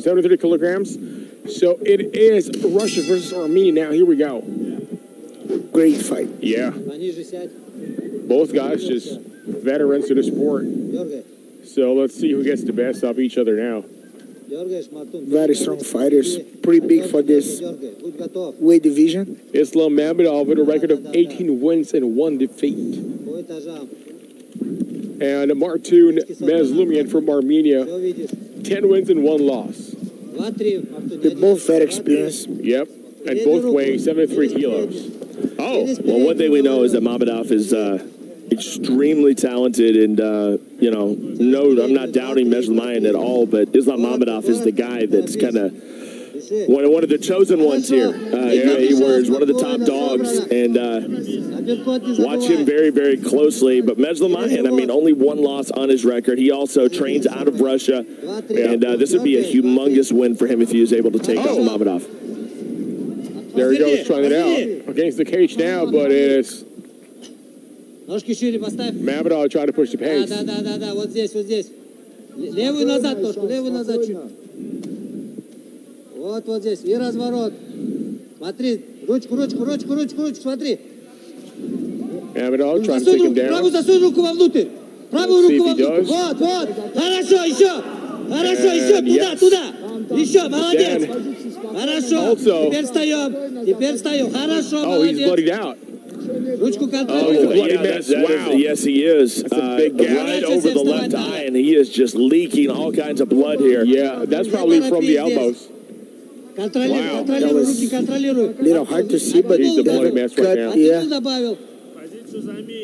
73 kilograms. So it is Russia versus Armenia now. Here we go. Great fight. Yeah. Both guys just veterans to the sport. So let's see who gets the best of each other now. Very strong fighters. Pretty big for this weight division. Ислам Мамедов with a record of 18 wins and 1 defeat. And Mартун Межлумян from Armenia, 10 wins and 1 loss. They're both very experienced. Yep. And both weigh 73 kilos. Oh, well, one thing we know is that Mamedov is extremely talented, and you know, no, I'm not doubting Межлумян at all, but Ислам Мамедov is the guy that's kind of one of the chosen ones here. He wears one of the top dogs, and watch him very, very closely. But Межлумян, I mean, only 1 loss on his record. He also trains out of Russia, and this would be a humongous win for him if he was able to take out Mamedov. There he goes, trying it out against the cage now, but it's Мамедов trying to push the pace. Да, вот здесь. Левую назад ножку, левую назад чуть. Вот здесь, и разворот. Смотри, ручку, смотри. Mамедov trying to take him down. Правую засунь руку вовнутрь. Правую руку вовнутрь. Вот. Хорошо, еще. Туда. Еще, молодец. Хорошо. Теперь встаем. Хорошо, молодец. Oh, he's bloodied out. Ручку контролируй. Oh, he's a bloody mess. Wow. Yes, he is. That's a big gap. Right over the left eye, and he is just leaking all kinds of blood here. Yeah, that's probably from the elbows. Контролируй, руки контролируй. Little hard to see, but he's a bloody mess right now. Yeah.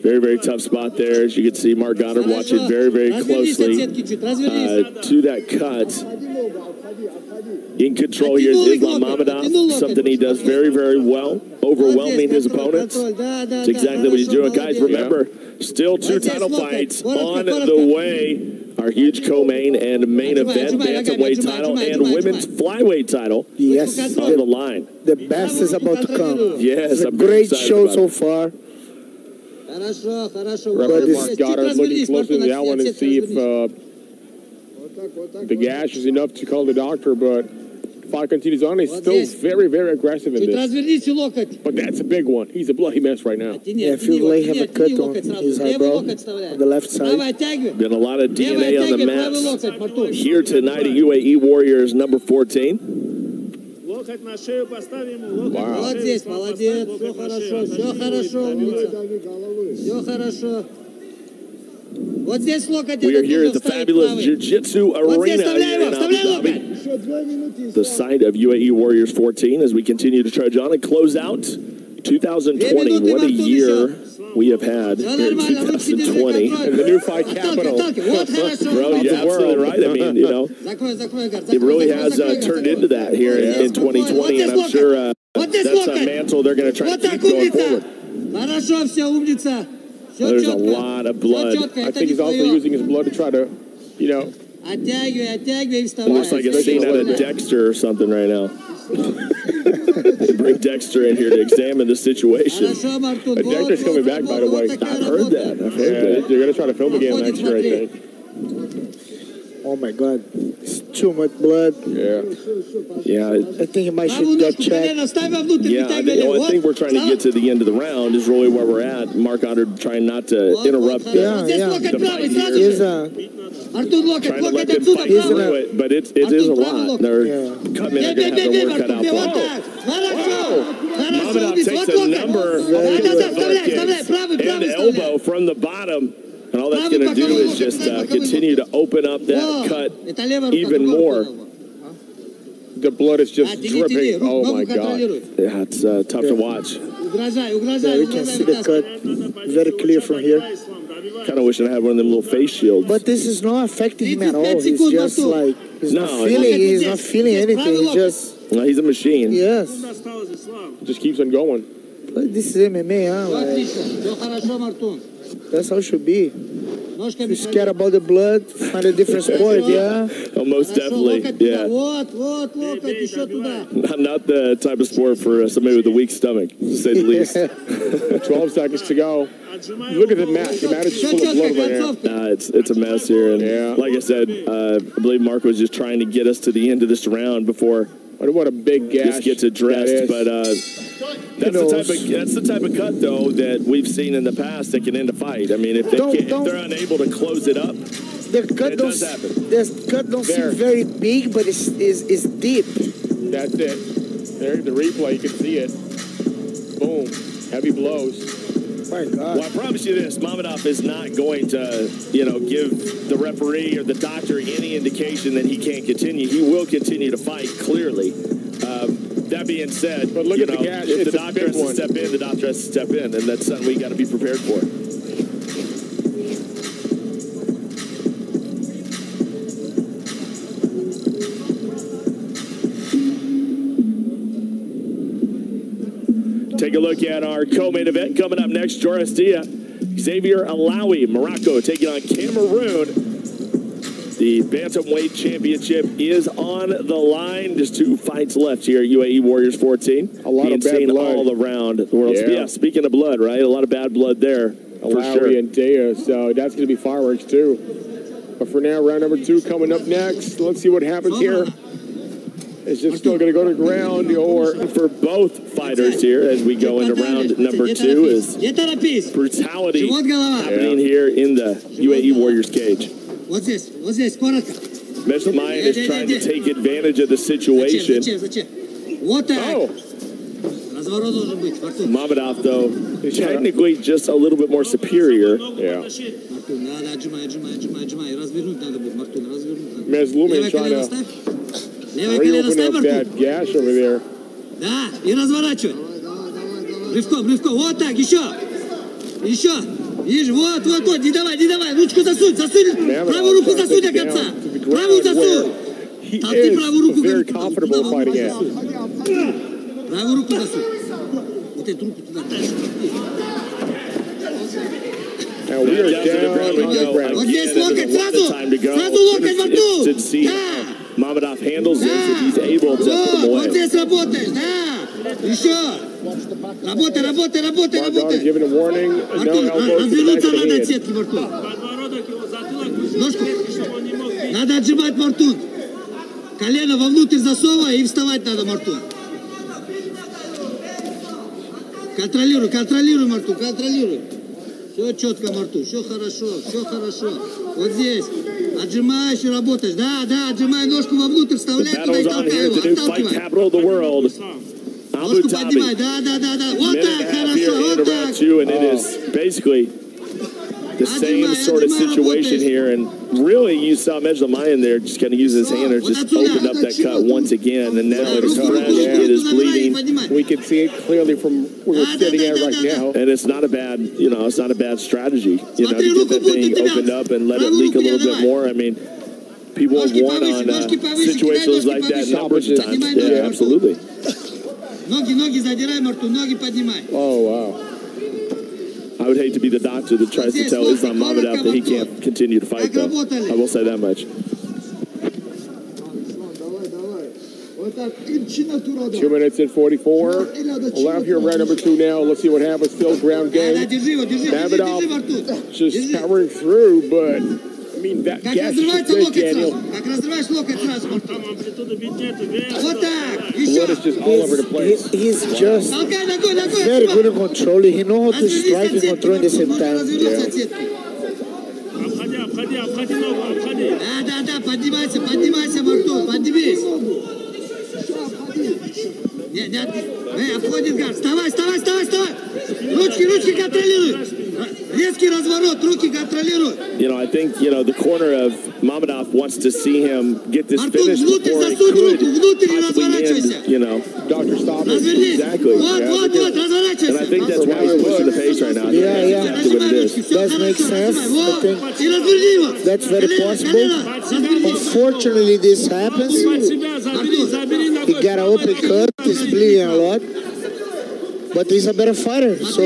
Very, very tough spot there. As you can see, Mark Goddard watching very, very closely to that cut. In control here is Ислам Мамедов, something he does very, very well, overwhelming his opponents. That's exactly what he's doing. Guys, remember, still 2 title fights on the way. Our huge co-main and main event, bantamweight title and women's flyweight title. Yes, on the line. The best is about to come. Yes, it's a great show so far. Referee Mark Goddard looking closely at that one to see if the gash is enough to call the doctor, but fight continues on. He's still very, very aggressive in this. But that's a big one. He's a bloody mess right now. Yeah, I feel like have a cut on his eyebrow on the left side. Been a lot of DNA on the mats here tonight at UAE Warriors number 14. Wow. Молодец, все хорошо. Вот здесь локоть. We are here at the fabulous Jiu-Jitsu Arena in Abu Dhabi, the site of UAE Warriors 14, as we continue to trudge on and close out 2020. What a year we have had here in 2020. And the new fight capital. Bro, you're absolutely right. I mean, you know, it really has turned into that here in 2020, and I'm sure that's a mantle they're going to try to keep going forward. There's a lot of blood. I think he's also using his blood to try to, you know. It looks like a scene out of Dexter or something right now. Bring Dexter in here to examine the situation. Dexter's coming back, by the way. I've heard that. They're going to try to film again next year, I think. Oh my God, it's too much blood. Yeah. I think he might should get checked. Yeah, I think we're trying to get to the end of the round is really where we're at. Mark Goddard trying not to interrupt the fight here. Trying to let them fight through it, but it is a lot. They're coming in, they're going to have their work cut out for them. Mamedov takes a number of kicks and elbow from the bottom. And all that's going to do is just continue to open up that cut even more. The blood is just dripping. Oh, my God. Yeah, it's tough to watch. Yeah, we can see the cut very clear from here. Kind of wish I had one of them little face shields. But this is not affecting him at all. He's just like, he's not feeling anything. He's just... No, he's a machine. Yes. Just keeps on going. But this is MMA, huh? Like, that's how it should be. If you're scared about the blood, find a different sport, yeah? Oh, most definitely, yeah. Not the type of sport for somebody with a weak stomach, to say the least. 12 seconds to go. Look at the mat. The mat is full of blood right now. It's a mess here. And like I said, I believe Marco was just trying to get us to the end of this round before what a big gash this gets addressed. But that's the type of cut, though, that we've seen in the past that can end a fight. I mean, if they're unable to close it up, the cut don't seem very big, but it's deep. That's it. There, the replay, you can see it. Boom. Heavy blows. My God. Well, I promise you this, Mamedov is not going to, give the referee or the doctor any indication that he can't continue. He will continue to fight, clearly. That being said, but look at the gash. If the doctor has to step in, the doctor has to step in, and that's something we got to be prepared for. Take a look at our co-main event coming up next. Joris Dia, Xavier Alawi, Morocco taking on Cameroon. The Bantamweight Championship is on the line. Just 2 fights left here at UAE Warriors 14. A lot of bad blood all around the world. Yeah, speaking of blood, right? A lot of bad blood there. Alawi and Dia, so that's going to be fireworks too. But for now, round number 2 coming up next. Let's see what happens here. Is it still going to go to ground, or for both fighters here as we go into round number 2 is brutality happening here in the UAE Warriors cage. Межлумян is trying to take advantage of the situation. Mamedov, though, technically just a little bit more superior. Yeah. Межлумян trying to reopen up that gash over there. Да, и разворачивай. Рывком, вот так, еще. Видишь, вот, не давай, ручку засунь, правую руку засунь до конца. Правую засунь. Толкни правую руку. Very comfortable fighting it. Правую руку засунь. Вот эту руку туда дальше. And we are down on the ground. Вот здесь локоть сразу локоть во рту. Да. Mamedov handles this if he's able to put him away. Вот здесь работаешь, да. Еще. Работай. Mardon giving a warning. No elbows to the back of the надо от сетки, Мартун. Ножку. Надо отжимать, Мартун. Колено вовнутрь засовывай и вставать надо, Мартун. Контролируй, Мартун, контролируй. Все четко, Мартун, все хорошо. Вот здесь. Отжимаешь и работаешь. Да, отжимай ножку вовнутрь, вставляй туда и толкай его. Отталкивай. Ножку поднимай, да. Вот так, хорошо, вот так. And it is basically the same sort of situation here. And really, you saw Межлумян there just kind of use his hand or just opened up that cut once again. And now it is fresh, it is bleeding. We can see it clearly from where we're sitting at right now. And it's not a bad strategy. To get that thing opened up and let it leak a little bit more. I mean, people have won on situations like that numbers of times. Yeah, absolutely. Ноги задирай, Мартун, ноги поднимай. Oh, wow. I would hate to be the doctor that tries to tell Ислам Мамедов that he can't continue to fight, though. I will say that much. 2 minutes and 44. Left here, round number 2 now. Let's see what happens. Still ground game. Mamedov just powering through, but I mean, that gash is big, Daniel. Blood is just all over the place. He's just very good at controlling. He knows how to strike and control at the same time. Да, поднимайся, Мартун, поднимись. Нет, обходит гад. Вставай. Ручки контролируй. Резкий разворот, руки контролируй. I think, the corner of Mamedov wants to see him get this finish before it could possibly end, Doctor, stop it. Exactly. разворачивайся. And I think that's why he's pushing the pace right now. Yeah. Exactly what it is. That makes sense. I think that's very possible. Unfortunately, this happens. He got an open cut. He's bleeding a lot. but he's a better fighter. So.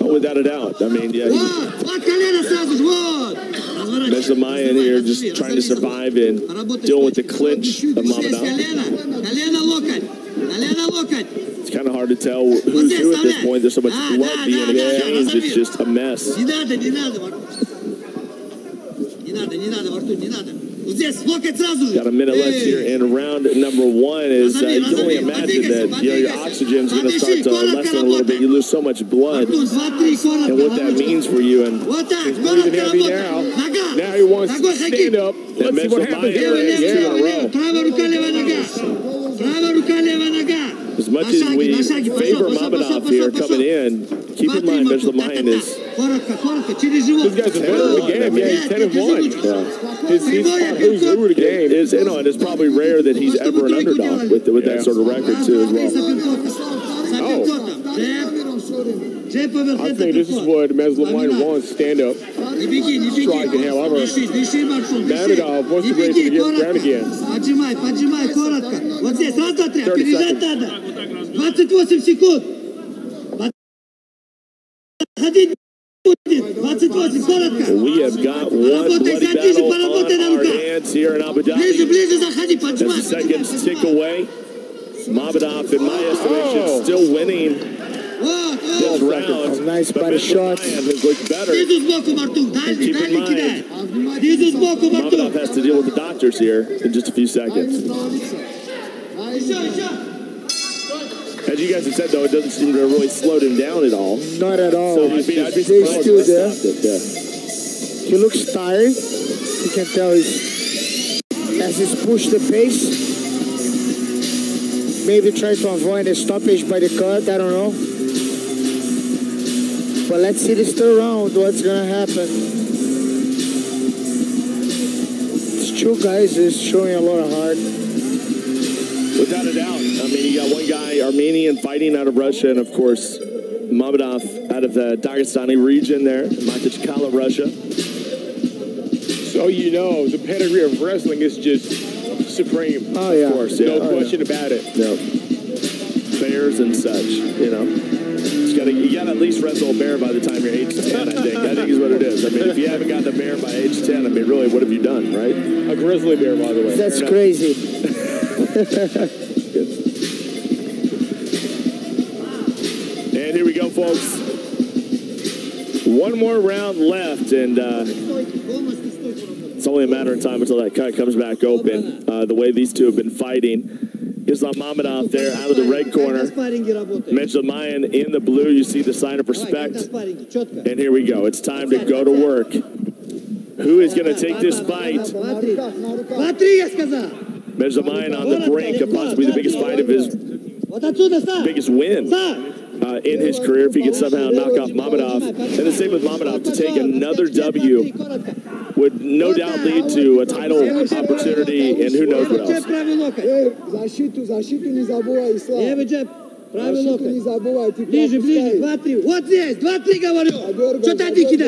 Oh, without a doubt. I mean, yeah. Межлумян here just trying to survive and dealing with the clinch of Mамedov. It's kind of hard to tell who's who at this point. There's so much blood being exchanged. It's just a mess. Got a minute left here in round number one. Is you can only imagine that your oxygen's going to start to lessen a little bit. You lose so much blood, and what that means for you. And he's breathing heavy now. Now he wants to stand up. Let's see what happens here. Two in a row. As much as we favor Mamedov here coming in, keep in mind Межлумян is. These guys are better in the game. Yeah, he's 10-1. Yeah. He's who's who in the game. And it's probably rare that he's ever an underdog with that sort of record too as well. Oh. I think this is what Межлумян wants, stand up, striking. However, Mamedov wants to race to get ground again. 30 seconds. 28 секунд. We have got one bloody battle on our hands here in Abu Dhabi. As the seconds tick away, Mamedov, in my estimation, still winning this round. Nice body shots. Has looked better. And keep in mind, Mamedov has to deal with the doctors here in just a few seconds. As you guys have said, though, it doesn't seem to have really slowed him down at all. Not at all. So I'd be They're surprised still there. yeah. He looks tired. You can tell as he's pushed the pace. Maybe try to avoid a stoppage by the cut. I don't know. But let's see this third round. What's going to happen? These two guys is showing a lot of heart. Without a doubt. I mean, you got one guy, Armenian, fighting out of Russia, and of course, Mamedov out of the Dagestani region there, Makhachkala, Russia. So you know, the pedigree of wrestling is just supreme. Oh, yeah. Of course, yeah. No question about it. No. Bears and such, you know. You got to at least wrestle a bear by the time you're age 10, I think. I think is what it is. I mean, if you haven't gotten a bear by age 10, I mean, really, what have you done, right? A grizzly bear, by the way. That's crazy. And here we go, folks. One more round left, and it's only a matter of time until that cut comes back open. The way these two have been fighting. Ислам Мамедов there out of the red corner. Межлумян in the blue. You see the sign of respect. And here we go. It's time to go to work. Who is going to take this fight? Межлумяn on the brink of possibly the biggest fight of his biggest win in his career if he could somehow knock off Mamedov. And the same with Mamedov to take another W would no doubt lead to a title opportunity and who knows what else.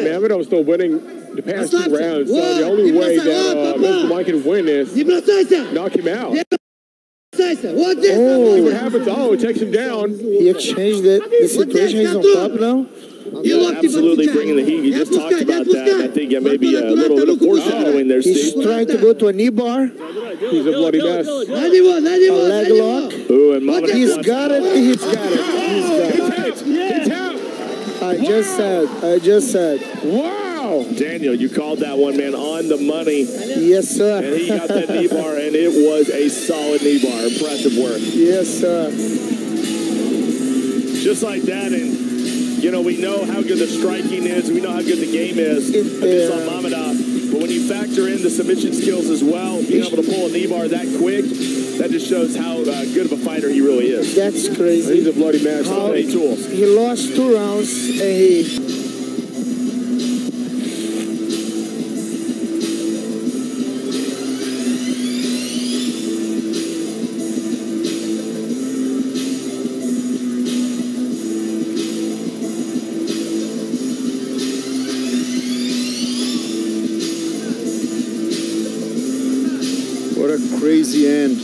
Mamedov's still winning the past 2 rounds, so the only way that Межлумян can win is knock him out. See what happens. Oh, it takes him down. He exchanged it. The situation is on top now. Yeah, absolutely bringing the heat. You just talked about that. I think maybe a little foreshadowing there, Steve. He's trying to go to a knee bar. He's a bloody mess. A leg lock. Ooh, and Mamedov He's got it. He's got it. It's out. I just said. Wow. Daniel, you called that one, man, on the money. Yes, sir. And he got that knee bar, and it was a solid knee bar. Impressive work. Yes, sir. Just like that, and, you know, we know how good the striking is. We know how good the game is of Ислам Мамедов. But when you factor in the submission skills as well, being able to pull a knee bar that quick, that just shows how good of a fighter he really is. That's crazy. He's a bloody mess. So many tools. He lost 2 rounds, and he... What a crazy end.